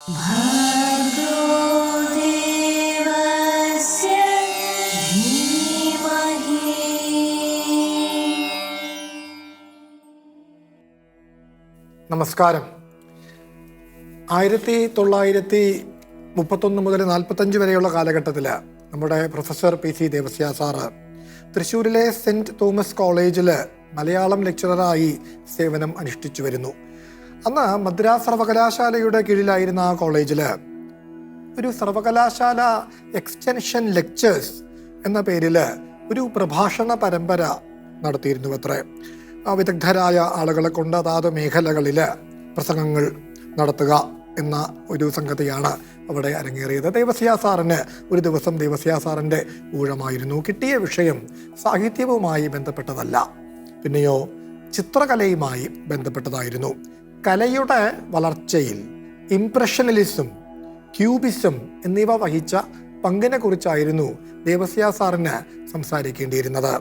നമസ്കാരം. 1931 മുതൽ 45 വരെയുള്ള കാലഘട്ടത്തിൽ നമ്മുടെ പ്രൊഫസർ PC ദേവസ്യ സാറ് തൃശ്ശൂരിലെ സെൻറ്റ് തോമസ് കോളേജിൽ മലയാളം ലെക്ചററായി സേവനം അനുഷ്ഠിച്ചു വരുന്നു. അന്ന് മദ്രാസ് സർവകലാശാലയുടെ കീഴിലായിരുന്ന ആ കോളേജിൽ ഒരു സർവകലാശാല എക്സ്റ്റൻഷൻ ലെക്ചേഴ്സ് എന്ന പേരിൽ ഒരു പ്രഭാഷണ പരമ്പര നടത്തിയിരുന്നു. അത്രേ വിദഗ്ധരായ ആളുകളെ കൊണ്ട് അതാത് മേഖലകളിൽ പ്രസംഗങ്ങൾ നടത്തുക എന്ന ഒരു സംഗതിയാണ് അവിടെ അരങ്ങേറിയത്. ദേവസ്യ സാറിന് ഒരു ദിവസം ദേവസ്യ സാറിൻ്റെ ഊഴമായിരുന്നു. കിട്ടിയ വിഷയം സാഹിത്യവുമായി ബന്ധപ്പെട്ടതല്ല, പിന്നെയോ ചിത്രകലയുമായി ബന്ധപ്പെട്ടതായിരുന്നു. കലയുടെ വളർച്ചയിൽ ഇംപ്രഷനലിസം, ക്യൂബിസം എന്നിവ വഹിച്ച പങ്കിനെ കുറിച്ചായിരുന്നു ദേവസ്യ സാറിന് സംസാരിക്കേണ്ടിയിരുന്നത്.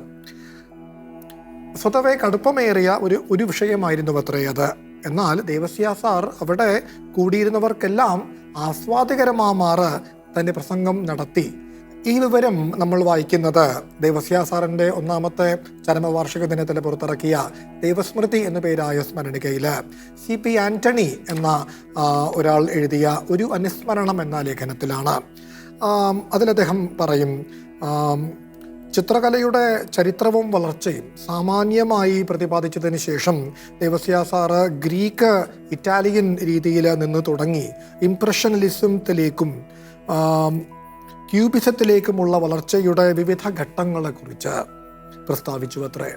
സ്വതവേ കടുപ്പമേറിയ ഒരു വിഷയമായിരുന്നു അത്രേ അത്. എന്നാൽ ദേവസ്യ സാർ അവിടെ കൂടിയിരുന്നവർക്കെല്ലാം ആസ്വാദികരമാറ് തൻ്റെ പ്രസംഗം നടത്തി. ഈ വിവരം നമ്മൾ വായിക്കുന്നത് ദേവസ്യ സാറിൻ്റെ 1ാമത്തെ ചരമവാർഷിക ദിനത്തിൽ പുറത്തിറക്കിയ ദേവസ്മൃതി എന്ന പേരായ സ്മരണികയിൽ CP ആൻ്റണി എന്ന ഒരാൾ എഴുതിയ ഒരു അനുസ്മരണം എന്ന ലേഖനത്തിലാണ്. അതിലദ്ദേഹം പറയും, ചിത്രകലയുടെ ചരിത്രവും വളർച്ചയും സാമാന്യമായി പ്രതിപാദിച്ചതിന് ശേഷം ദേവസ്യ സാറ് ഗ്രീക്ക്, ഇറ്റാലിയൻ രീതിയിൽ നിന്ന് തുടങ്ങി ഇംപ്രഷനലിസത്തിലേക്കും ക്യൂബിസത്തിലേക്കുമുള്ള വളർച്ചയുടെ വിവിധ ഘട്ടങ്ങളെക്കുറിച്ച് പ്രസ്താവിച്ചു അത്രേ.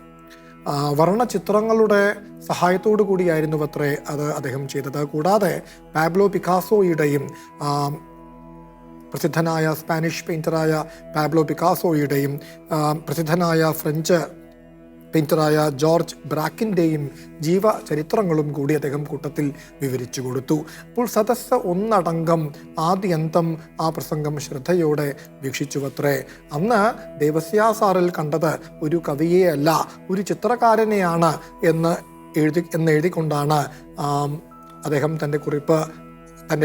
വർണ്ണചിത്രങ്ങളുടെ സഹായത്തോടു കൂടിയായിരുന്നു അത്രേ അത് അദ്ദേഹം ചെയ്തത്. കൂടാതെ പാബ്ലോ പിക്കാസോയുടെയും പ്രസിദ്ധനായ സ്പാനിഷ് പെയിൻറ്ററായ പാബ്ലോ പിക്കാസോയുടെയും പ്രസിദ്ധനായ ഫ്രഞ്ച് പെയിൻറ്ററായ ജോർജ് ബ്രാക്കിൻ്റെയും ജീവചരിത്രങ്ങളും കൂടി അദ്ദേഹം കൂട്ടത്തിൽ വിവരിച്ചു കൊടുത്തു. അപ്പോൾ സദസ്സ് ഒന്നടങ്കം ആദ്യന്തം ആ പ്രസംഗം ശ്രദ്ധയോടെ വീക്ഷിച്ചുവത്രേ. അന്ന് ദേവസ്യ സാറിൽ കണ്ടത് ഒരു കവിയെ അല്ല, ഒരു ചിത്രകാരനെയാണ് എന്ന് എഴുതിക്കൊണ്ടാണ് അദ്ദേഹം തൻ്റെ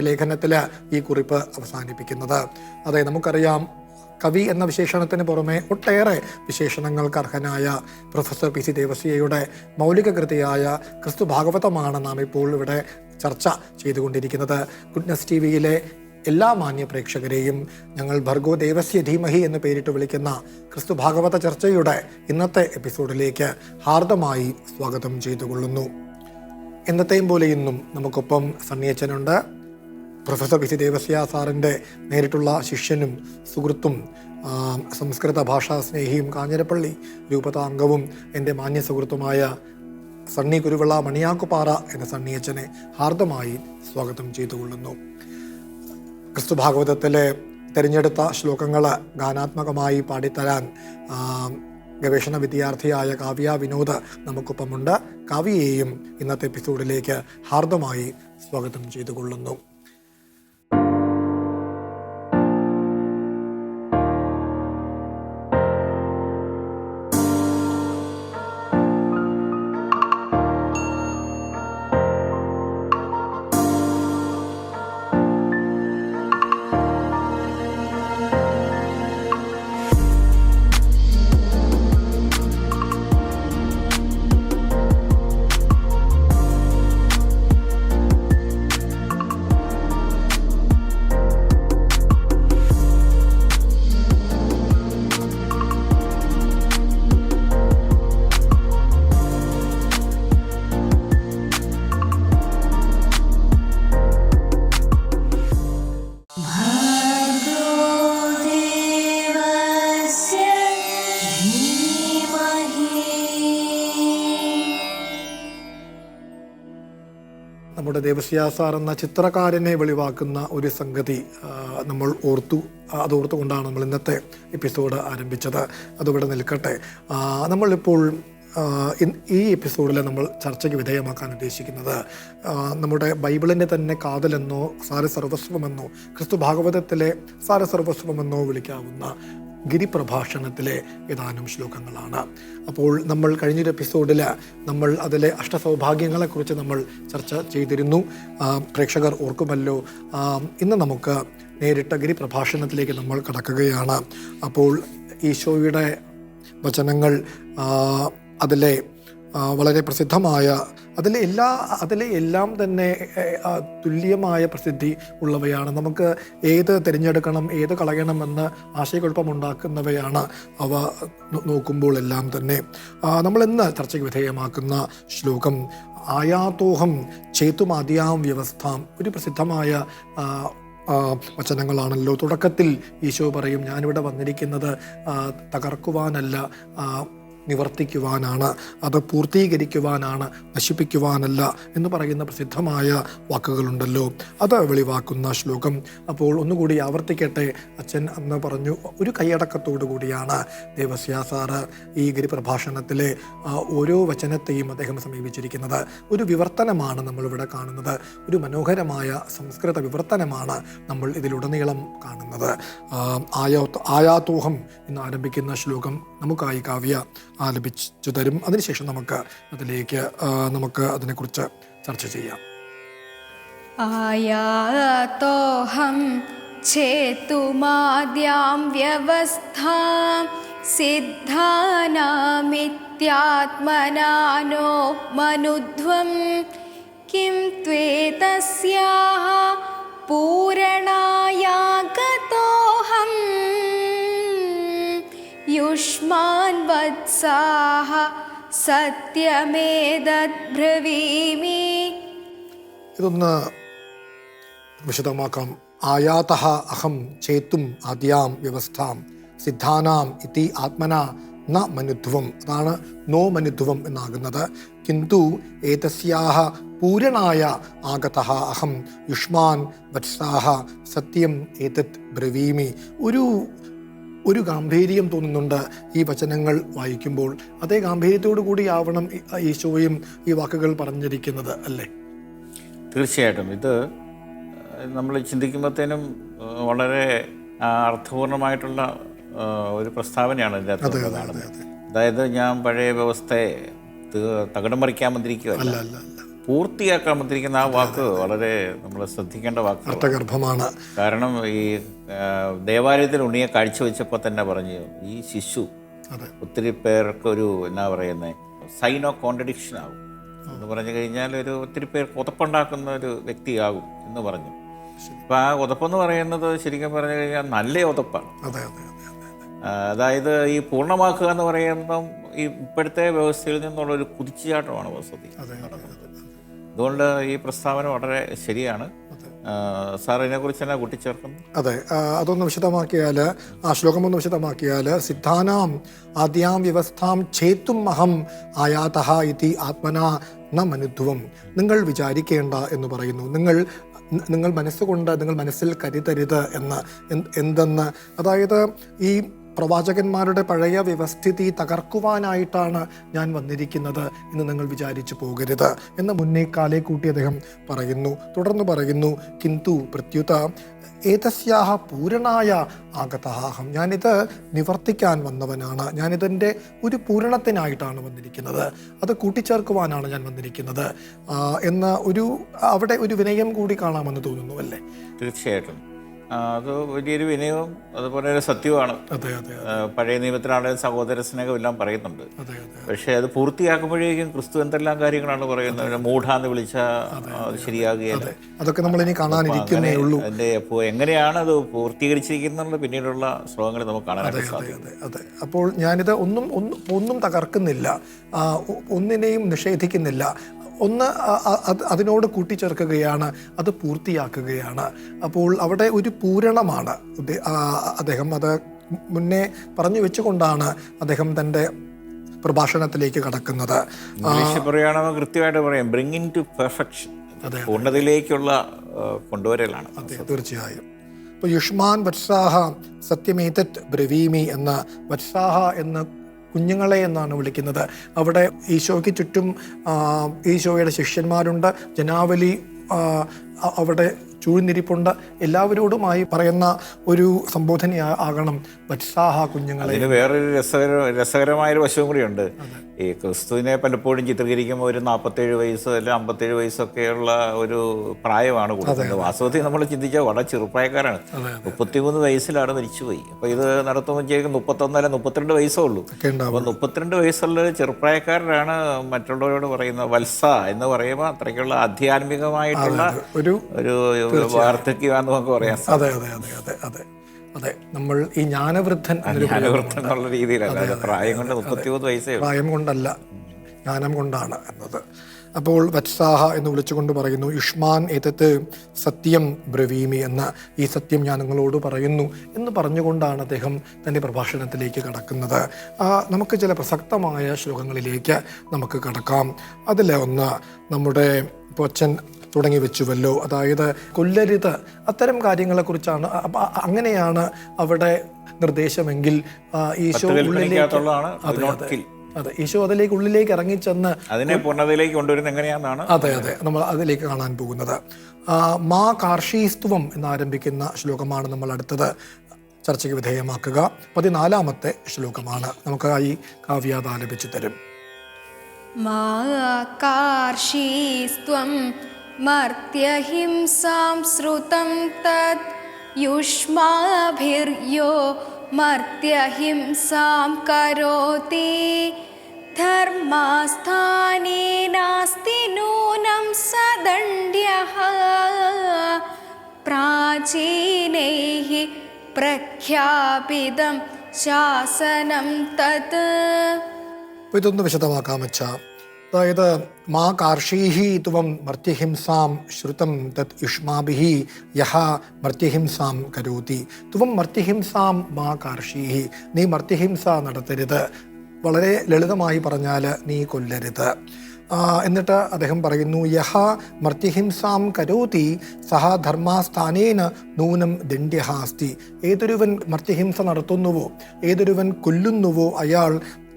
ലേഖനത്തിൽ ഈ കുറിപ്പ് അവസാനിപ്പിക്കുന്നത്. അതെ, നമുക്കറിയാം, കവി എന്ന വിശേഷണത്തിന് പുറമെ ഒട്ടേറെ വിശേഷണങ്ങൾക്ക് അർഹനായ പ്രൊഫസർ PC ദേവസ്യയുടെ മൗലിക കൃതിയായ ക്രിസ്തു ഭാഗവതമാണ് നാം ഇപ്പോൾ ഇവിടെ ചർച്ച ചെയ്തുകൊണ്ടിരിക്കുന്നത്. ഗുഡ്നസ് TVയിലെ എല്ലാ മാന്യ പ്രേക്ഷകരെയും ഞങ്ങൾ ഭർഗോ ദേവസ്യ ധീമഹി എന്ന് പേരിട്ട് വിളിക്കുന്ന ക്രിസ്തു ഭാഗവത ചർച്ചയുടെ ഇന്നത്തെ എപ്പിസോഡിലേക്ക് ഹാർദമായി സ്വാഗതം ചെയ്തുകൊള്ളുന്നു. എന്നത്തെയും പോലെ ഇന്നും നമുക്കൊപ്പം സണ്ണിയച്ചനുണ്ട്. പ്രൊഫസർ PC ദേവസ്യ സാറിൻ്റെ നേരിട്ടുള്ള ശിഷ്യനും സുഹൃത്തും സംസ്കൃത ഭാഷാ സ്നേഹിയും കാഞ്ഞിരപ്പള്ളി രൂപതാംഗവും എൻ്റെ മാന്യ സുഹൃത്തുമായ സണ്ണി കുരുവിള മണിയാക്കുപാറ എന്ന സണ്ണിയച്ചനെ ഹാർദമായി സ്വാഗതം ചെയ്തുകൊള്ളുന്നു. ക്രിസ്തു ഭാഗവതത്തിലെ തിരഞ്ഞെടുത്ത ശ്ലോകങ്ങൾ ഗാനാത്മകമായി പാടിത്തരാൻ ഗവേഷണ വിദ്യാർത്ഥിയായ കാവ്യ വിനോദ് നമുക്കൊപ്പമുണ്ട്. കാവ്യയെയും ഇന്നത്തെ എപ്പിസോഡിലേക്ക് ഹാർദമായി സ്വാഗതം ചെയ്തുകൊള്ളുന്നു. നമ്മുടെ ദേവസ്യ സാർ എന്ന ചിത്രകാരനെ വെളിവാക്കുന്ന ഒരു സംഗതി നമ്മൾ അതോർത്തുകൊണ്ടാണ് നമ്മൾ ഇന്നത്തെ എപ്പിസോഡ് ആരംഭിച്ചത്. അതിവിടെ നിൽക്കട്ടെ. നമ്മളിപ്പോൾ ഈ എപ്പിസോഡിൽ നമ്മൾ ചർച്ചയ്ക്ക് വിധേയമാക്കാൻ ഉദ്ദേശിക്കുന്നത് നമ്മുടെ ബൈബിളിൻ്റെ തന്നെ കാതലെന്നോ സാരസർവസ്വമെന്നോ ക്രിസ്തു ഭാഗവതത്തിലെ സാരസർവസ്വമെന്നോ വിളിക്കാവുന്ന ഗിരിപ്രഭാഷണത്തിലെ ഏതാനും ശ്ലോകങ്ങളാണ്. അപ്പോൾ നമ്മൾ കഴിഞ്ഞൊരു എപ്പിസോഡിൽ നമ്മൾ അതിലെ അഷ്ടസൗഭാഗ്യങ്ങളെക്കുറിച്ച് നമ്മൾ ചർച്ച ചെയ്തിരുന്നു. പ്രേക്ഷകർ ഓർക്കുമല്ലോ. ഇന്ന് നമുക്ക് നേരിട്ട് ഗിരിപ്രഭാഷണത്തിലേക്ക് നമ്മൾ കടക്കുകയാണ്. അപ്പോൾ ഈശോയുടെ വചനങ്ങൾ അതിലെ വളരെ പ്രസിദ്ധമായ അതിലെ എല്ലാം തന്നെ തുല്യമായ പ്രസിദ്ധി ഉള്ളവയാണ്. നമുക്ക് ഏത് തിരഞ്ഞെടുക്കണം, ഏത് കളയണമെന്ന് ആശയക്കുഴപ്പമുണ്ടാക്കുന്നവയാണ് അവ നോക്കുമ്പോൾ എല്ലാം തന്നെ. നമ്മളിന്ന് ചർച്ചയ്ക്ക് വിധേയമാക്കുന്ന ശ്ലോകം ആയാതോഹം ചേതുമാദ്യാം വ്യവസ്ഥാം, ഒരു പ്രസിദ്ധമായ വചനങ്ങളാണല്ലോ. തുടക്കത്തിൽ ഈശോ പറയും, ഞാനിവിടെ വന്നിരിക്കുന്നത് തകർക്കുവാനല്ല, നിവർത്തിക്കുവാനാണ്, അത് പൂർത്തീകരിക്കുവാനാണ്, നശിപ്പിക്കുവാനല്ല എന്ന് പറയുന്ന പ്രസിദ്ധമായ വാക്കുകളുണ്ടല്ലോ. അത് വെളിവാക്കുന്ന ശ്ലോകം. അപ്പോൾ ഒന്നുകൂടി ആവർത്തിക്കട്ടെ. അച്ഛൻ അന്ന് പറഞ്ഞു, ഒരു കൈയടക്കത്തോടു കൂടിയാണ് ദേവസ്യ സാറ് ഈ ഗിരിപ്രഭാഷണത്തിലെ ഓരോ വചനത്തെയും അദ്ദേഹം സമീപിച്ചിരിക്കുന്നത്. ഒരു വിവർത്തനമാണ് നമ്മളിവിടെ കാണുന്നത്. ഒരു മനോഹരമായ സംസ്കൃത വിവർത്തനമാണ് നമ്മൾ ഇതിലുടനീളം കാണുന്നത്. ആയാതോഹം എന്ന് ആരംഭിക്കുന്ന ശ്ലോകം നമുക്കായി കാവ്യ ആലപിച്ചു തരും. അതിനുശേഷം നമുക്ക് അതിനെക്കുറിച്ച് ചർച്ച ചെയ്യാം. ആയാതോഹം ചേതുമാദ്യാം വ്യവസ്ഥാം സിദ്ധാനാമിത്യാത്മനാനോ മനുധ്വം കിം ത്വേതസ്യാഃ പൂരണായാഗതോഹം യുഷ്മാൻ വത്സാഃ സത്യമേതദ് ബ്രവീമി. ഇതൊന്ന് വിശദമാക്കാം. ആയാതഃ അഹം ചേത്തും ആദ്യാം വ്യവസ്ഥാം സിദ്ധാനാം ഇതി ആത്മന ന മനുധ്വം, അതാണ് നോ മനുധ്വം എന്നാകുന്നത്. കിന്തു ഏതസ്യാഃ പൂരണായ ആഗതഃ അഹം യുഷ്മാൻ വത്സാഃ സത്യം ഏതത് ബ്രവീമി. ഒരു ഗാംഭീര്യം തോന്നുന്നുണ്ട് ഈ വചനങ്ങൾ വായിക്കുമ്പോൾ. അതേ ഗാംഭീര്യത്തോടു കൂടിയാവണം ഈശോയും ഈ വാക്കുകൾ പറഞ്ഞിരിക്കുന്നത്, അല്ലേ? തീർച്ചയായിട്ടും. ഇത് നമ്മൾ ചിന്തിക്കുമ്പോഴത്തേനും വളരെ അർത്ഥപൂർണമായിട്ടുള്ള ഒരു പ്രസ്താവനയാണ് ഇതിൻ്റെ അകത്ത് കാണുന്നത്. അതായത് ഞാൻ പഴയ വ്യവസ്ഥയെ തകിടം മറിക്കാൻ വന്നിരിക്കുകയല്ല, പൂർത്തിയാക്കാൻ വന്നിരിക്കുന്ന ആ വാക്ക് വളരെ നമ്മൾ ശ്രദ്ധിക്കേണ്ട വാക്ക്, അർത്ഥഗർഭമാണ്. കാരണം ഈ ദേവാലയത്തിൽ ഉണ്ണിയെ കാഴ്ചവെച്ചപ്പോൾ തന്നെ പറഞ്ഞു, ഈ ശിശു ഒത്തിരി പേർക്ക് ഒരു എന്നാ പറയുന്നത് സൈൻ ഓഫ് കോൺട്രഡിക്ഷൻ ആകും എന്ന് പറഞ്ഞു കഴിഞ്ഞാൽ ഒത്തിരി പേർ ഉതപ്പുണ്ടാക്കുന്ന ഒരു വ്യക്തിയാകും എന്ന് പറഞ്ഞു. അപ്പം ആ ഉതപ്പെന്ന് പറയുന്നത് ശരിക്കും പറഞ്ഞു കഴിഞ്ഞാൽ നല്ല ഉതപ്പാണ്. അതായത് ഈ പൂർണ്ണമാക്കുക എന്ന് പറയുമ്പം ഈ ഇപ്പോഴത്തെ വ്യവസ്ഥയിൽ നിന്നുള്ളൊരു കുതിച്ചുചാട്ടമാണ് വസ്തുത. അതുകൊണ്ട് ഈ പ്രസ്താവന വളരെ ശരിയാണ്. സാർ ഇതിനെക്കുറിച്ച് തന്നെ കൂട്ടിച്ചേർക്കുന്നു. അതെ, അതൊന്ന് വിശദമാക്കിയാൽ, ആ ശ്ലോകമൊന്ന് വിശദമാക്കിയാൽ, സിദ്ധാനാം ആദ്യാം വ്യവസ്ഥാം ചേത്തും അഹം ആയാതഃ ഇതി ആത്മനാ ന മനുധ്വം. നിങ്ങൾ വിചാരിക്കേണ്ട എന്ന് പറയുന്നു. നിങ്ങൾ മനസ്സുകൊണ്ട് നിങ്ങൾ മനസ്സിൽ കരുതരുത് എന്തെന്ന്. അതായത് ഈ പ്രവാചകന്മാരുടെ പഴയ വ്യവസ്ഥിതി തകർക്കുവാനായിട്ടാണ് ഞാൻ വന്നിരിക്കുന്നത് എന്ന് നിങ്ങൾ വിചാരിച്ചു പോകരുത് എന്ന് മുന്നേ കാലേ കൂട്ടി അദ്ദേഹം പറയുന്നു. തുടർന്ന് പറയുന്നു, കിന്തു പ്രത്യുത ഏതസ്യാഹ പൂരണായ ആഗതഃ, ഞാനിത് നിവർത്തിക്കാൻ വന്നവനാണ്, ഞാനിതിൻ്റെ ഒരു പൂരണത്തിനായിട്ടാണ് വന്നിരിക്കുന്നത്, അത് കൂട്ടിച്ചേർക്കുവാനാണ് ഞാൻ വന്നിരിക്കുന്നത് എന്ന അവിടെ ഒരു വിനയം കൂടി കാണാമെന്ന് തോന്നുന്നു, അല്ലേ? തീർച്ചയായിട്ടും അത് വലിയൊരു വിനയവും അതുപോലെ ഒരു സത്യവുമാണ്. പഴയ നിയമത്തിലാണെങ്കിലും സഹോദര സ്നേഹം എല്ലാം പറയുന്നുണ്ട്. പക്ഷെ അത് പൂർത്തിയാക്കുമ്പോഴേക്കും ക്രിസ്തു എന്തെല്ലാം കാര്യങ്ങളാണ് പറയുന്നത്. മൂഢാന്ന് വിളിച്ചാൽ അത് ശരിയാകുകയല്ല, അതൊക്കെ നമ്മൾ ഇനി കാണാനിരിക്കുന്നേ ഉള്ളൂ. അതിന്റെ എങ്ങനെയാണ് അത് പൂർത്തീകരിച്ചിരിക്കുന്നത് പിന്നീടുള്ള ശ്ലോകങ്ങൾ നമുക്ക് കാണാനായിട്ട് സാധിക്കും. അതെ, അപ്പോൾ ഞാനിത് ഒന്നും തകർക്കുന്നില്ല, ഒന്നിനെയും നിഷേധിക്കുന്നില്ല, അതിനോട് കൂട്ടിച്ചേർക്കുകയാണ്, അത് പൂർത്തിയാക്കുകയാണ്. അപ്പോൾ അവിടെ ഒരു പൂരണമാണ് അദ്ദേഹം അത് മുന്നേ പറഞ്ഞു വെച്ചുകൊണ്ടാണ് അദ്ദേഹം തൻ്റെ പ്രഭാഷണത്തിലേക്ക് കടക്കുന്നത്. കൃത്യമായിട്ട് പറയാം, ബ്രിങ്ങിങ് ടു പെർഫെക്ഷൻ, പൂർണ്ണതയിലേക്കുള്ള കൊണ്ടുവരലാണ്. തീർച്ചയായും. ഇപ്പോൾ യുഷ്മാൻ വത്സാഹ സത്യമേതത് ബ്രവീമി എന്ന വത്സാഹ എന്ന കുഞ്ഞുങ്ങളെ എന്നാണ് വിളിക്കുന്നത്. അവിടെ ഈശോയ്ക്ക് ചുറ്റും ഈശോയുടെ ശിഷ്യന്മാരുണ്ട്, ജനാവലി അവിടെ ചൂഴ്ന്നിരിപ്പുണ്ട്. എല്ലാവരോടുമായി പറയുന്ന ഒരു സംബോധന ആകണം, വത്സാഹ കുഞ്ഞുങ്ങളെ. അതിന് വേറൊരു രസകരമായൊരു വശവും കൂടിയുണ്ട്. ഈ ക്രിസ്തുവിനെ പലപ്പോഴും ചിത്രീകരിക്കുമ്പോൾ ഒരു 47 വയസ്സ് അല്ലെങ്കിൽ 57 വയസ്സൊക്കെയുള്ള ഒരു പ്രായമാണ് കൊടുക്കുന്നത്. വാസ്തവത്തിൽ നമ്മൾ ചിന്തിച്ചാൽ വളരെ ചെറുപ്രായക്കാരാണ്. 33 വയസ്സിലാണ് മരിച്ചുപോയി. അപ്പോൾ ഇത് നടത്തുമ്പോഴേക്കും 31 അല്ല 32 വയസ്സേ ഉള്ളൂ. അപ്പോൾ 32 വയസ്സുള്ള ചെറുപ്രായക്കാരനാണ് മറ്റുള്ളവരോട് പറയുന്നത്. വത്സ എന്ന് പറയുമ്പോൾ അത്രയ്ക്കുള്ള ആധ്യാത്മികമായിട്ടുള്ള ഒരു വാർദ്ധക്യമാണെന്ന് നമുക്ക് പറയാം. അതെ അതെ അതെ അതെ അതെ അതെ. നമ്മൾ ഈ ജ്ഞാനവൃദ്ധൻ എന്നുള്ള രീതിയിലല്ല, പ്രായം കൊണ്ട് 33 വയസ്സേ, പ്രായം കൊണ്ടല്ല, ജ്ഞാനം കൊണ്ടാണ് എന്നത്. അപ്പോൾ വത്സാഹ എന്ന് വിളിച്ചുകൊണ്ട് പറയുന്നു, യുഷ്മാൻ ഏതത്ത് സത്യം ബ്രവീമി എന്ന ഈ സത്യം ഞാൻ നിങ്ങളോട് പറയുന്നു എന്ന് പറഞ്ഞുകൊണ്ടാണ് അദ്ദേഹം തൻ്റെ പ്രഭാഷണത്തിലേക്ക് കടക്കുന്നത്. നമുക്ക് ചില പ്രസക്തമായ ശ്ലോകങ്ങളിലേക്ക് നമുക്ക് കടക്കാം. അതിൽ ഒന്ന് നമ്മുടെ ഇപ്പോൾ അച്ഛൻ തുടങ്ങി വെച്ചുവല്ലോ, അതായത് കൊല്ലരുത്, അത്തരം കാര്യങ്ങളെക്കുറിച്ചാണ്. അങ്ങനെയാണ് അവിടെ നിർദ്ദേശമെങ്കിൽ ഈശോ അതെ ഈശോ അതിലേക്ക് ഉള്ളിലേക്ക് ഇറങ്ങിച്ചെന്ന് അതിനെ പൂർണ്ണതയിലേക്ക് കൊണ്ടുവരുന്നത് എങ്ങനെയാണെന്നാണ് അതെ നമ്മൾ അതിലേക്ക് കാണാൻ പോകുന്നത്. മാ കാർഷീസ്ത്വം എന്നാരംഭിക്കുന്ന ശ്ലോകമാണ് നമ്മൾ അടുത്തത് ചർച്ചയ്ക്ക് വിധേയമാക്കുക. 14ാമത്തെ ശ്ലോകമാണ്. നമുക്കായി കാവ്യാത് ആലപിച്ചു തരും. മാ കാർഷീസ്ത്വം മർത്യഹിംസാം ശ്രുതം തത് യുഷ്മാഭിര്യോ മർത്യഹിംസാം കരോതി ധർമാസ്ഥാനേ നാസ്തി നൂനം സദണ്ഡ്യഃ പ്രാചീനൈഃ പ്രഖ്യാപിതം ശാസനം തത്. ഇതൊന്ന് വിശദമാക്കാം അച്ഛാ. അതായത് മാ കാർഷീഹി ത്വം മർത്യഹിംസാം ശ്രുതം തത് യുഷ്മാഭിഹി യഹ മർത്യഹിംസാം കരോതി. ത്വം മർത്യഹിംസാം മാ കാർഷീഹി, നീ മർത്യഹിംസ നടത്തരുത്. വളരെ ലളിതമായി പറഞ്ഞാൽ നീ കൊല്ലരുത്. എന്നിട്ട് അദ്ദേഹം പറയുന്നു, യഹ മർത്യഹിംസാം കരോതി സഹ ധർമാസ്ഥാനേന നൂനം ദണ്ഡ്യഹാസ്തി. ഏതൊരുവൻ മർത്യഹിംസ നടത്തുന്നുവോ, ഏതൊരുവൻ കൊല്ലുന്നുവോ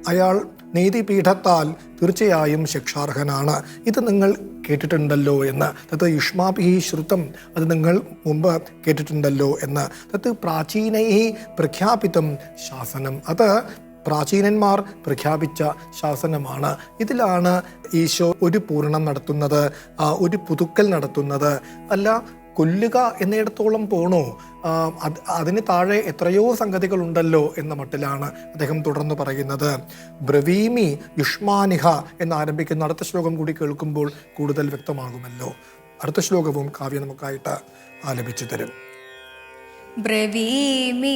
അയാൾ നീതിപീഠത്താൽ തീർച്ചയായും ശിക്ഷാർഹനാണ്. ഇത് നിങ്ങൾ കേട്ടിട്ടുണ്ടല്ലോ എന്ന്. തത് യുഷ്മാഭിഹി ശ്രുതം, അത് നിങ്ങൾ മുമ്പ് കേട്ടിട്ടുണ്ടല്ലോ എന്ന്. തത് പ്രാചീനൈഹി പ്രഖ്യാപിതം ശാസനം, അത് പ്രാചീനന്മാർ പ്രഖ്യാപിച്ച ശാസനമാണ്. ഇതിലാണ് ഈശോ ഒരു പൂരണം നടത്തുന്നത്, ഒരു പുതുക്കൽ നടത്തുന്നത്. അല്ല, കൊല്ലുക എന്നിടത്തോളം പോണോ? അതിന് താഴെ എത്രയോ സംഗതികളുണ്ടല്ലോ എന്ന മട്ടിലാണ് അദ്ദേഹം തുടർന്ന് പറയുന്നത്. ബ്രവീമി യുഷ്മാനിഹ എന്നാരംഭിക്കുന്ന അടുത്ത ശ്ലോകം കൂടി കേൾക്കുമ്പോൾ കൂടുതൽ വ്യക്തമാകുമല്ലോ. അടുത്ത ശ്ലോകവും കാവ്യ നമുക്കായിട്ട് ആലപിച്ചു തരും. ബ്രവീമി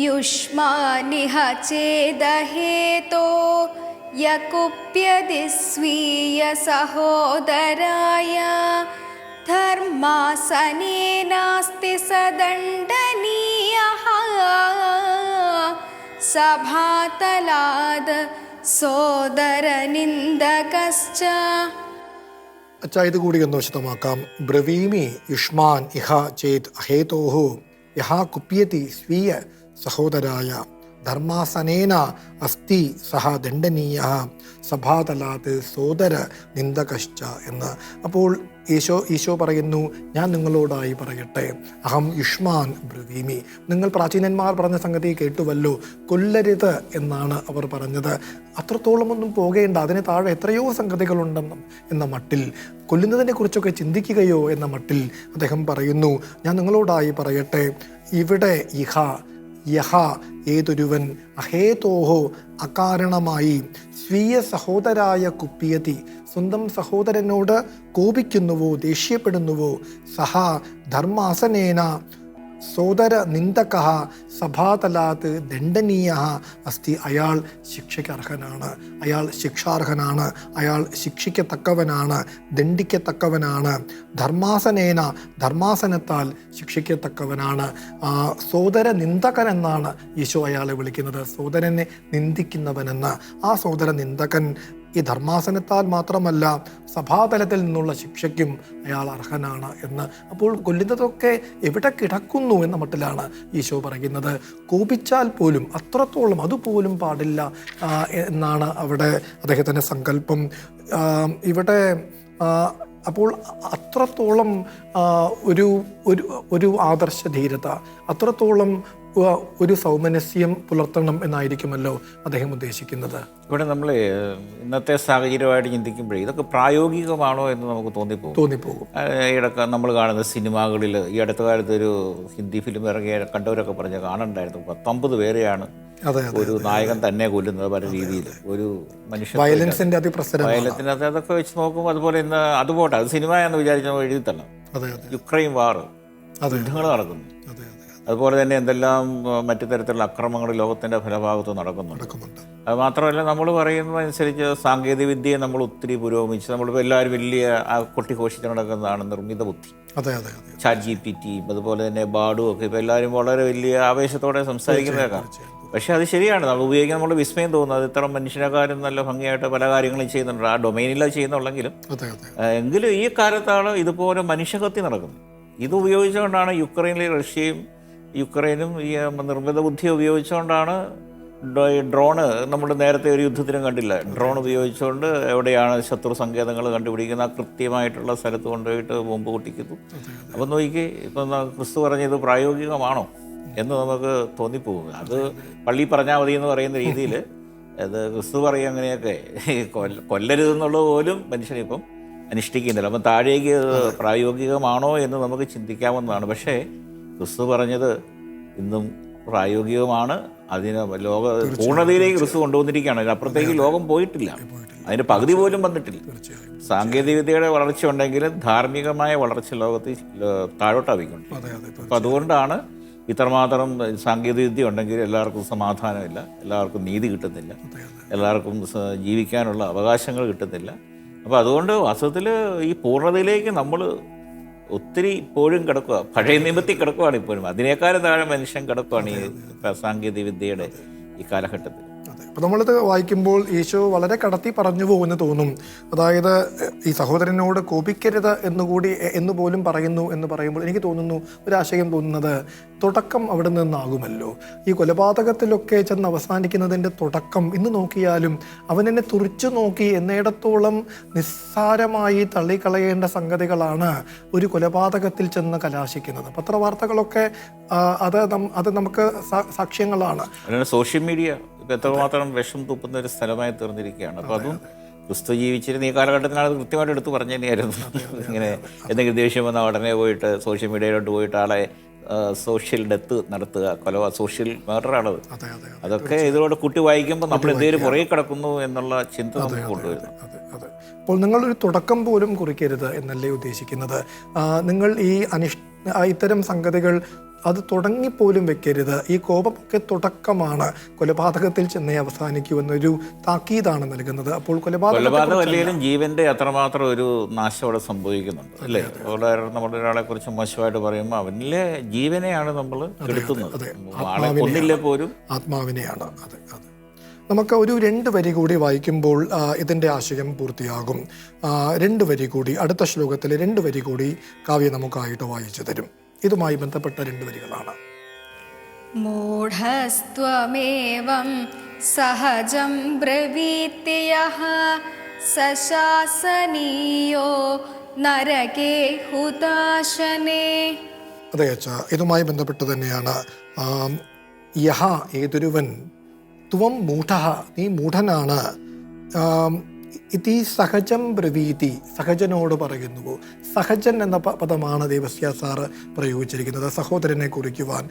യുഷ്മാനിഹ ചേദഹേതോ യകുപ്യതി സ്വീയ സഹോദരായ ധർമാസനേ നാസ്തി സദണ്ഡനീയഃ സഭാതലാദ് സോദരനിന്ദകശ്ച. അച്ഛാ, ഇത് കൂടി ഒന്ന് വിശദമാക്കാം. ബ്രവീമി യുഷ്മാൻ ഇഹ ചേത് അഹേതോഹു യഹ കുപ്യതി സ്വീയ സഹോദരായ ധർമാസനേന അസ്തി സഹ ദണ്ഡനീയ സഭാതലാത് സോദര നിന്ദകശ്ച എന്ന്. അപ്പോൾ ഈശോ പറയുന്നു, ഞാൻ നിങ്ങളോടായി പറയട്ടെ, അഹം യുഷ്മാൻ ബ്രവീമി. നിങ്ങൾ പ്രാചീനന്മാർ പറഞ്ഞ സംഗതി കേട്ടുവല്ലോ, കൊല്ലരുത് എന്നാണ് അവർ പറഞ്ഞത്. അത്രത്തോളമൊന്നും പോകേണ്ട, അതിന് താഴെ എത്രയോ സംഗതികളുണ്ടെന്നും എന്ന മട്ടിൽ, കൊല്ലുന്നതിനെ കുറിച്ചൊക്കെ ചിന്തിക്കുകയോ എന്ന മട്ടിൽ അദ്ദേഹം പറയുന്നു, ഞാൻ നിങ്ങളോടായി പറയട്ടെ, ഇവിടെ യഹ ഏതൊരുവൻ അഹേതോഹോ അകാരണമായി സ്വീയ സഹോദരായ കുപ്പിയതി സ്വന്തം സഹോദരനോട് കോപിക്കുന്നുവോ ദേഷ്യപ്പെടുന്നുവോ സഹ ധർമാസനേന സോദര നിന്ദക സഭാതലാത് ദണ്ഡനീയ അസ്തി. അയാൾ ശിക്ഷയ്ക്ക് അർഹനാണ്, അയാൾ ശിക്ഷാർഹനാണ്, അയാൾ ശിക്ഷിക്കത്തക്കവനാണ്, ദണ്ഡിക്കത്തക്കവനാണ്. ധർമാസനേന ധർമാസനത്താൽ ശിക്ഷിക്കത്തക്കവനാണ്. സോദര നിന്ദകൻ എന്നാണ് ഈശോ അയാളെ വിളിക്കുന്നത്, സോദരനെ നിന്ദിക്കുന്നവനെന്ന്. ആ സോദര നിന്ദകൻ ഈ ധർമാസനത്താൽ മാത്രമല്ല സഭാതലത്തിൽ നിന്നുള്ള ശിക്ഷയ്ക്കും അയാൾ അർഹനാണ് എന്ന്. അപ്പോൾ കൊല്ലുന്നതൊക്കെ എവിടെ കിടക്കുന്നു എന്ന മട്ടിലാണ് ഈശോ പറയുന്നത്. കോപിച്ചാൽ പോലും അത്രത്തോളം അതുപോലും പാടില്ല എന്നാണ് അവിടെ അദ്ദേഹത്തിൻ്റെ സങ്കല്പം. ഇവിടെ അപ്പോൾ അത്രത്തോളം ഒരു ഒരു ഒരു ആദർശ ധീരത, അത്രത്തോളം ഒരു സൗമനസ്യം പുലർത്തണം എന്നായിരിക്കുമല്ലോ അദ്ദേഹം ഉദ്ദേശിക്കുന്നത്. ഇവിടെ നമ്മൾ ഇന്നത്തെ സാഹചര്യമായിട്ട് ചിന്തിക്കുമ്പോഴേ ഇതൊക്കെ പ്രായോഗികമാണോ എന്ന് നമുക്ക് തോന്നിപ്പോകും. ഇടയ്ക്ക് നമ്മൾ കാണുന്ന സിനിമകളിൽ ഈ അടുത്ത കാലത്ത് ഒരു ഹിന്ദി ഫിലിം ഇറങ്ങിയ കണ്ടവരൊക്കെ പറഞ്ഞ കാണണ്ടായിരുന്നു, 19 പേരെയാണ് ഒരു നായകൻ തന്നെ കൊല്ലുന്നത് പല രീതിയിൽ. ഒരു മനുഷ്യ വയലൻസിന്റെ വയലൻസിന്റെ അതൊക്കെ വെച്ച് നോക്കുമ്പോൾ അതുപോലെ ഇന്ന് അതുപോട്ടെ, അത് സിനിമ എന്ന് വിചാരിച്ച എഴുതി തന്നെ. യുക്രൈൻ വാർ, യുദ്ധങ്ങൾ നടക്കുന്നു. അതുപോലെ തന്നെ എന്തെല്ലാം മറ്റു തരത്തിലുള്ള അക്രമങ്ങൾ ലോകത്തിൻ്റെ ഫലഭാഗത്ത് നടക്കുന്നുണ്ട്. അത് മാത്രമല്ല, നമ്മൾ പറയുന്നതനുസരിച്ച് സാങ്കേതിക വിദ്യയെ നമ്മൾ ഒത്തിരി പുരോഗമിച്ച് നമ്മളിപ്പോൾ എല്ലാവരും വലിയ കൊട്ടിഘോഷിച്ച് നടക്കുന്നതാണ് നിർമ്മിത ബുദ്ധി. ചാറ്റ് GPT അതുപോലെ തന്നെ ബാഡും ഒക്കെ ഇപ്പോൾ എല്ലാവരും വളരെ വലിയ ആവേശത്തോടെ സംസാരിക്കുന്നതൊക്കെയാണ്. പക്ഷേ അത് ശരിയാണ്, നമ്മൾ ഉപയോഗിക്കാൻ നമ്മൾ വിസ്മയം തോന്നുന്നത്. അത് ഇത്ര മനുഷ്യനെക്കാരും നല്ല ഭംഗിയായിട്ട് പല കാര്യങ്ങളും ചെയ്യുന്നുണ്ട്, ആ ഡൊമൈനിലാണ് ചെയ്യുന്നുള്ളെങ്കിലും എങ്കിലും ഈ കാലത്താണ് ഇതുപോലെ മനുഷ്യഹത്യ നടക്കുന്നത്. ഇത് ഉപയോഗിച്ചുകൊണ്ടാണ് യുക്രൈനും ഈ നിർമ്മിത ബുദ്ധി ഉപയോഗിച്ചുകൊണ്ടാണ് ഡ്രോണ്, നമ്മൾ നേരത്തെ ഒരു യുദ്ധത്തിനും കണ്ടില്ല, ഡ്രോൺ ഉപയോഗിച്ചുകൊണ്ട് എവിടെയാണ് ശത്രു സങ്കേതങ്ങൾ കണ്ടുപിടിക്കുന്ന കൃത്യമായിട്ടുള്ള സ്ഥലത്ത് കൊണ്ടുപോയിട്ട് ബോംബ് പൊട്ടിക്കുന്നു. അപ്പം നോക്കി ഇപ്പം ക്രിസ്തു പറഞ്ഞത് പ്രായോഗികമാണോ എന്ന് നമുക്ക് തോന്നിപ്പോകും. അത് പള്ളി പറഞ്ഞാൽ മതി എന്ന് പറയുന്ന രീതിയിൽ അത് ക്രിസ്തു പറയും അങ്ങനെയൊക്കെ കൊല്ലരുതെന്നുള്ളത് പോലും മനുഷ്യനിപ്പം അനുഷ്ഠിക്കുന്നില്ല. അപ്പം താഴേക്ക് പ്രായോഗികമാണോ എന്ന് നമുക്ക് ചിന്തിക്കാവുന്നതാണ്. പക്ഷേ ക്രിസ്തു പറഞ്ഞത് ഇന്നും പ്രായോഗികമാണ്. അതിന് പൂർണ്ണതയിലേക്ക് ക്രിസ്തു കൊണ്ടുവന്നിരിക്കുകയാണ്. അതിനപ്പുറത്തേക്ക് ലോകം പോയിട്ടില്ല, അതിൻ്റെ പകുതി പോലും വന്നിട്ടില്ല. സാങ്കേതികവിദ്യയുടെ വളർച്ച ഉണ്ടെങ്കിലും ധാർമ്മികമായ വളർച്ച ലോകത്തിൽ താഴോട്ടാവിക്കൊണ്ട്. അപ്പം അതുകൊണ്ടാണ് ഇത്രമാത്രം സാങ്കേതികവിദ്യ ഉണ്ടെങ്കിൽ എല്ലാവർക്കും സമാധാനമില്ല, എല്ലാവർക്കും നീതി കിട്ടുന്നില്ല, എല്ലാവർക്കും ജീവിക്കാനുള്ള അവകാശങ്ങൾ കിട്ടുന്നില്ല. അപ്പോൾ അതുകൊണ്ട് വാസ്തവത്തിൽ ഈ പൂർണ്ണതയിലേക്ക് നമ്മൾ ഒത്തിരി ഇപ്പോഴും കിടക്കുക, പഴയ നിയമത്തിൽ കിടക്കുകയാണ് ഇപ്പോഴും. അതിനേക്കാളും താഴെ മനുഷ്യൻ കിടക്കുകയാണ് ഈ സാങ്കേതിക വിദ്യയുടെ ഈ കാലഘട്ടത്തിൽ. അപ്പോൾ നമ്മളിത് വായിക്കുമ്പോൾ ഈശോ വളരെ കടത്തി പറഞ്ഞു പോകുമെന്ന് തോന്നും. അതായത് ഈ സഹോദരനോട് കോപിക്കരുത് എന്ന് പോലും പറയുന്നു എന്ന് പറയുമ്പോൾ എനിക്ക് തോന്നുന്നു, ഒരാശയം തോന്നുന്നത് തുടക്കം അവിടെ നിന്നാകുമല്ലോ. ഈ കൊലപാതകത്തിലൊക്കെ ചെന്ന് അവസാനിക്കുന്നതിൻ്റെ തുടക്കം ഇന്ന് നോക്കിയാലും അവനെന്നെ തുറിച്ചു നോക്കി എന്നിടത്തോളം നിസ്സാരമായി തള്ളിക്കളയേണ്ട സംഗതികളാണ് ഒരു കൊലപാതകത്തിൽ ചെന്ന് കലാശിക്കുന്നത്. പത്രവാർത്തകളൊക്കെ അത് നമുക്ക് സാക്ഷ്യങ്ങളാണ്. സോഷ്യൽ മീഡിയ ഇപ്പം എത്രമാത്രം വിഷം തുപ്പുന്ന ഒരു സ്ഥലമായി തീർന്നിരിക്കുകയാണ്. അപ്പോൾ അതും ക്രിസ്തു ജീവിച്ചിരുന്ന ഈ കാലഘട്ടത്തിനാണ് അത് കൃത്യമായിട്ട് എടുത്ത് പറഞ്ഞു തന്നെയായിരുന്നു. ഇങ്ങനെ എന്തെങ്കിലും ദേഷ്യം വന്നാൽ ഉടനെ പോയിട്ട് സോഷ്യൽ മീഡിയയിലോട്ട് പോയിട്ട് ആളെ സോഷ്യൽ ഡെത്ത് നടത്തുക, സോഷ്യൽ മർഡറാണത്. അതൊക്കെ ഇതിലൂടെ കുട്ടി വായിക്കുമ്പോൾ നമ്മൾ എന്തെങ്കിലും പുറകെ കിടക്കുന്നു എന്നുള്ള ചിന്ത നമുക്ക് കൊണ്ടുവരുന്നു. അപ്പോൾ നിങ്ങളൊരു തുടക്കം പോലും കുറിക്കരുത് എന്നല്ലേ ഉദ്ദേശിക്കുന്നത്? നിങ്ങൾ ഈ ഇത്തരം സംഗതികൾ അത് തുടങ്ങിപ്പോലും വെക്കരുത്. ഈ കോപമൊക്കെ തുടക്കമാണ്, കൊലപാതകത്തിൽ ചെന്നേ അവസാനിക്കൂ എന്നൊരു താക്കീതാണ് നൽകുന്നത്. അപ്പോൾ കൊലപാതകം അല്ലെങ്കിലും ജീവന്റെ അത്രമാത്രം ഒരു നാശം അവിടെ സംഭവിക്കുന്നുണ്ട് അല്ലേ? നമ്മുടെ ഒരാളെ കുറിച്ച് മോശമായിട്ട് പറയുമ്പോൾ അവനിലെ ജീവനെയാണ് നമ്മൾ എടുക്കുന്നത്, ഒന്നില്ലേ പോലും ആത്മാവിനെയാണ്. അതെ അതെ. നമുക്ക് ഒരു 2 വരി കൂടി വായിക്കുമ്പോൾ ഇതിൻ്റെ ആശയം പൂർത്തിയാകും. 2 വരി കൂടി, അടുത്ത ശ്ലോകത്തിലെ 2 വരി കൂടി കാവ്യ നമുക്കായിട്ട് വായിച്ചു തരും. ഇതുമായി ബന്ധപ്പെട്ട 2 വരികളാണ്. മൂഢസ്ത്വമേവം സഹജം ബ്രവീത്യഃ സശാസനീയോ നരകേ ഹുതാശനേ. അതെ അച്ഛാ, ഇതുമായി ബന്ധപ്പെട്ട് തന്നെയാണ്. യഹ ഏതൊരുവൻ, ത്വം മൂഢഃ നീ മൂഢനാണ്, ഇതി സഹജം ബ്രവീതി സഹജനോട് പറയുന്നു. സഹജൻ എന്ന പദമാണ് ദേവസ്യ സാറ് പ്രയോഗിച്ചിരിക്കുന്നത് സഹോദരനെ കുറിക്കുവാൻ.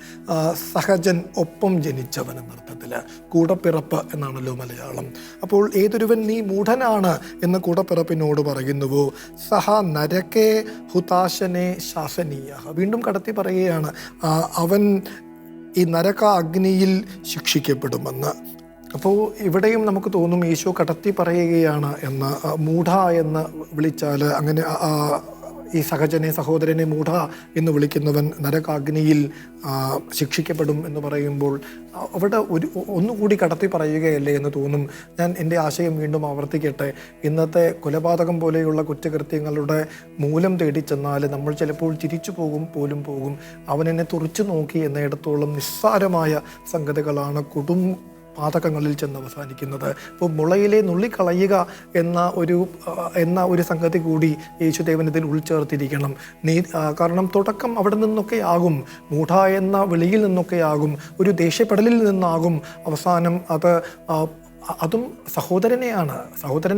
സഹജൻ ഒപ്പം ജനിച്ചവൻ എന്നർത്ഥത്തിൽ, കൂടപ്പിറപ്പ് എന്നാണല്ലോ മലയാളം. അപ്പോൾ ഏതൊരുവൻ നീ മൂഢനാണ് എന്ന് കൂടപ്പിറപ്പിനോട് പറയുന്നുവോ, സഹ നരകേ ഹുതാശനെ ശാസനീയ. വീണ്ടും കടത്തി പറയുകയാണ്, അവൻ ഈ നരക അഗ്നിയിൽ ശിക്ഷിക്കപ്പെടുമെന്ന്. അപ്പോൾ ഇവിടെയും നമുക്ക് തോന്നും ഈശോ കടത്തി പറയുകയാണ് എന്ന്. മൂഢ എന്ന് വിളിച്ചാൽ അങ്ങനെ ഈ സഹോദരനെ മൂഢ എന്ന് വിളിക്കുന്നവൻ നരകാഗ്നിയിൽ ശിക്ഷിക്കപ്പെടും എന്ന് പറയുമ്പോൾ അവിടെ ഒന്നുകൂടി കടത്തി പറയുകയല്ലേ എന്ന് തോന്നും. ഞാൻ എൻ്റെ ആശയം വീണ്ടും ആവർത്തിക്കട്ടെ. ഇന്നത്തെ കൊലപാതകം പോലെയുള്ള കുറ്റകൃത്യങ്ങളുടെ മൂലം തേടി ചെന്നാൽ നമ്മൾ ചിലപ്പോൾ തിരിച്ചു പോകും. അവനെന്നെ തുറിച്ചു നോക്കി എന്നിടത്തോളം നിസ്സാരമായ സംഗതികളാണ് പാതകങ്ങളിൽ ചെന്ന് അവസാനിക്കുന്നത്. അപ്പോൾ മുളയിലെ നുള്ളിക്കളയുക എന്ന ഒരു സംഗതി കൂടി യേശുദേവൻ ഇതിൽ ഉൾച്ചേർത്തിരിക്കണം. കാരണം തുടക്കം അവിടെ നിന്നൊക്കെ ആകും, മൂഢ എന്ന വിളിയിൽ നിന്നൊക്കെ ആകും, ഒരു ദേഷ്യപ്പെടലിൽ നിന്നാകും അവസാനം അതും സഹോദരനെ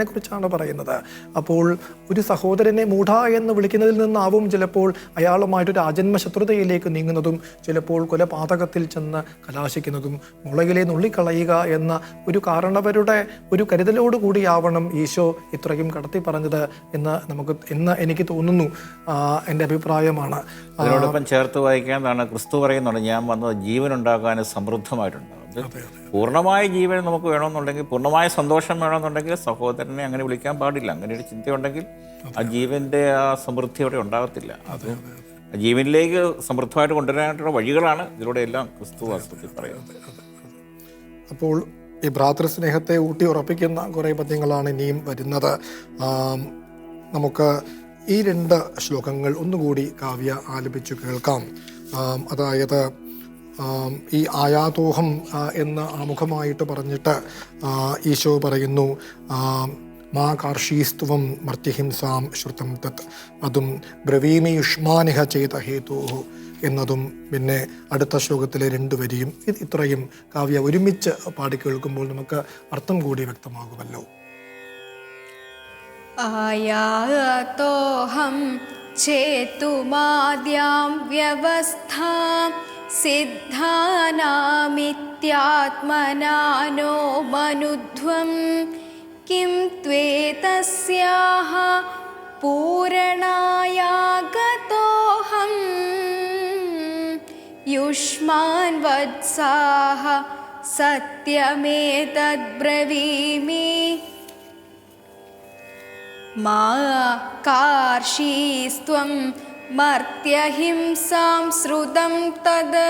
കുറിച്ചാണ് പറയുന്നത്. അപ്പോൾ ഒരു സഹോദരനെ മൂഢ എന്ന് വിളിക്കുന്നതിൽ നിന്നാവും ചിലപ്പോൾ അയാളുമായിട്ടൊരു ആജന്മ ശത്രുതയിലേക്ക് നീങ്ങുന്നതും, ചിലപ്പോൾ കൊലപാതകത്തിൽ ചെന്ന് കലാശിക്കുന്നതും. മുളകിലെ നുള്ളിക്കളയുക എന്ന ഒരു കാരണവരുടെ ഒരു കരുതലോടുകൂടിയാവണം ഈശോ ഇത്രയും കടത്തി പറഞ്ഞത് എന്ന് എനിക്ക് തോന്നുന്നു. എൻ്റെ അഭിപ്രായമാണ്. അതിനോടൊപ്പം ചേർത്ത് വായിക്കാനാണ് ക്രിസ്തു പറയുന്നുണ്ട്, ഞാൻ വന്നത് ജീവൻ ഉണ്ടാക്കാൻ സമൃദ്ധമായിട്ടുണ്ട്. പൂർണ്ണമായ ജീവൻ നമുക്ക് വേണമെന്നുണ്ടെങ്കിൽ, പൂർണ്ണമായ സന്തോഷം വേണമെന്നുണ്ടെങ്കിൽ സഹോദരനെ അങ്ങനെ വിളിക്കാൻ പാടില്ല. അങ്ങനെ ഒരു ചിന്തയുണ്ടെങ്കിൽ ആ ജീവന്റെ ആ സമൃദ്ധി അവിടെ ഉണ്ടാകത്തില്ല. അത് ജീവനിലേക്ക് സമൃദ്ധമായിട്ട് കൊണ്ടുവരാനായിട്ടുള്ള വഴികളാണ് ഇതിലൂടെ എല്ലാം ക്രിസ്തു വാസ്തവത്തിൽ പറയുന്നത്. അപ്പോൾ ഈ ഭ്രാതൃസ്നേഹത്തെ ഊട്ടി ഉറപ്പിക്കുന്ന കുറേ പദ്യങ്ങളാണ് ഇനിയും വരുന്നത്. നമുക്ക് ഈ 2 ശ്ലോകങ്ങൾ ഒന്നുകൂടി കാവ്യ ആലപിച്ചു കേൾക്കാം. അതായത് ഈ ആയാതോഹം എന്ന ആമുഖമായിട്ട് പറഞ്ഞിട്ട് ഈശോ പറയുന്നു, മാ കാർഷീസ്തുവം മർത്യഹിംസാം ശ്രുതം തത്, അതും ബ്രവീമി യുഷ്മാനിഹ ചെയ്ത ഹേതോ എന്നതും പിന്നെ അടുത്ത ശ്ലോകത്തിലെ 2 വരിയും ഇത്രയും കാവ്യ ഒരുമിച്ച് പാടി കേൾക്കുമ്പോൾ നമുക്ക് അർത്ഥം കൂടി വ്യക്തമാകുമല്ലോ. ആയാതോഹം ചേതുമാദ്യാം വ്യവസ്ഥാം സിദ്ധാനാമിത്യാത്മനാനോ മനുധ്വം കിം ത്വേതസ്യാഹ പൂരണായാഗതോഹം യുഷ്മാൻ വത്സാഹ സത്യമേതദ്ബ്രവീമി മാ കാർഷീസ്ത്വം മർത്യഹിംസാം ശ്രുതം തദ്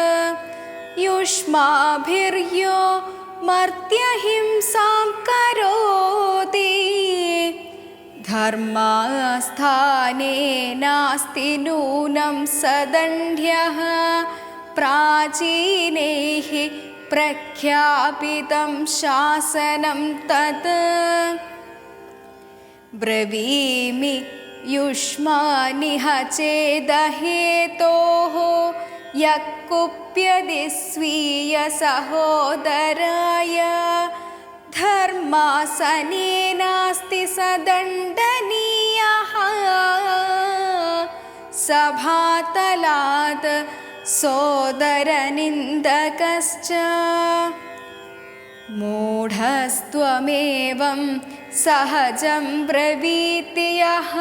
യുഷ്മാഭിര്യോ മർത്യഹിംസാം കരോതി ധർമ്മസ്ഥാനേ നാസ്തി നൂനം സദണ്ഡ്യഃ പ്രാചീനൈഃ പ്രഖ്യാപിതം ശാസനം തത് ബ്രവീമി യുഷ്മാനിഹ ചേദഹേതോഃ യഃ കുപ്യതി സ്വീയ സഹോദരായ ധർമാസനേ നാസ്തി സദണ്ഡനീയഃ സഭാതലാത് സോദരനിന്ദകശ്ച മൂഢസ്ത്വമേവം സഹജം ബ്രവീതി യഃ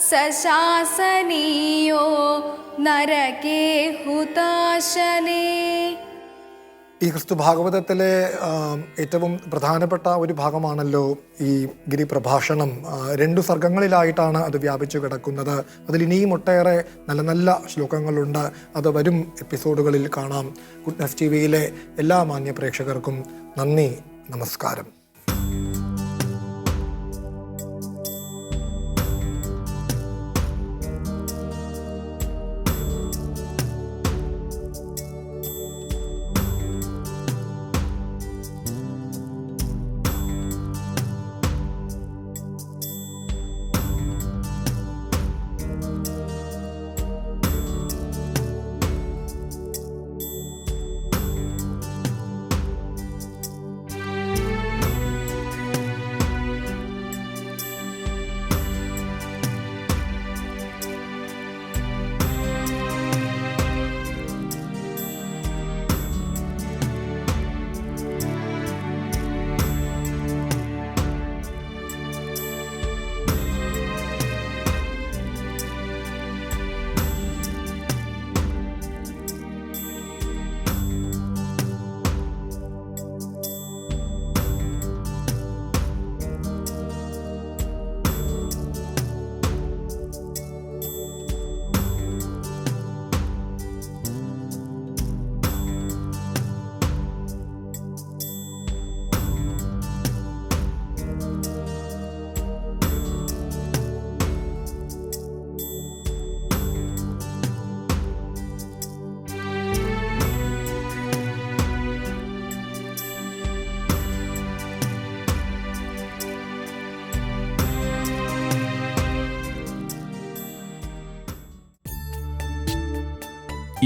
സശാസനീയോ നരകേ ഹുതാശനേ. ഈ ക്രിസ്തു ഭാഗവതത്തിലെ ഏറ്റവും പ്രധാനപ്പെട്ട ഒരു ഭാഗമാണല്ലോ ഈ ഗിരിപ്രഭാഷണം. 2 സർഗങ്ങളിലായിട്ടാണ് അത് വ്യാപിച്ചു കിടക്കുന്നത്. അതിൽ ഇനിയും ഒട്ടേറെ നല്ല നല്ല ശ്ലോകങ്ങളുണ്ട്. അത് വരും എപ്പിസോഡുകളിൽ കാണാം. ഗുഡ്നസ് ടിവിയിലെ എല്ലാ മാന്യ പ്രേക്ഷകർക്കും നന്ദി, നമസ്കാരം.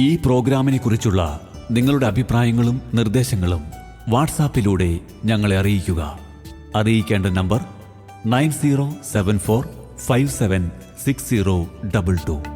ഈ പ്രോഗ്രാമിനെ കുറിച്ചുള്ള നിങ്ങളുടെ അഭിപ്രായങ്ങളും നിർദ്ദേശങ്ങളും വാട്സാപ്പിലൂടെ ഞങ്ങളെ അറിയിക്കുക. അറിയിക്കേണ്ട നമ്പർ 9074576022.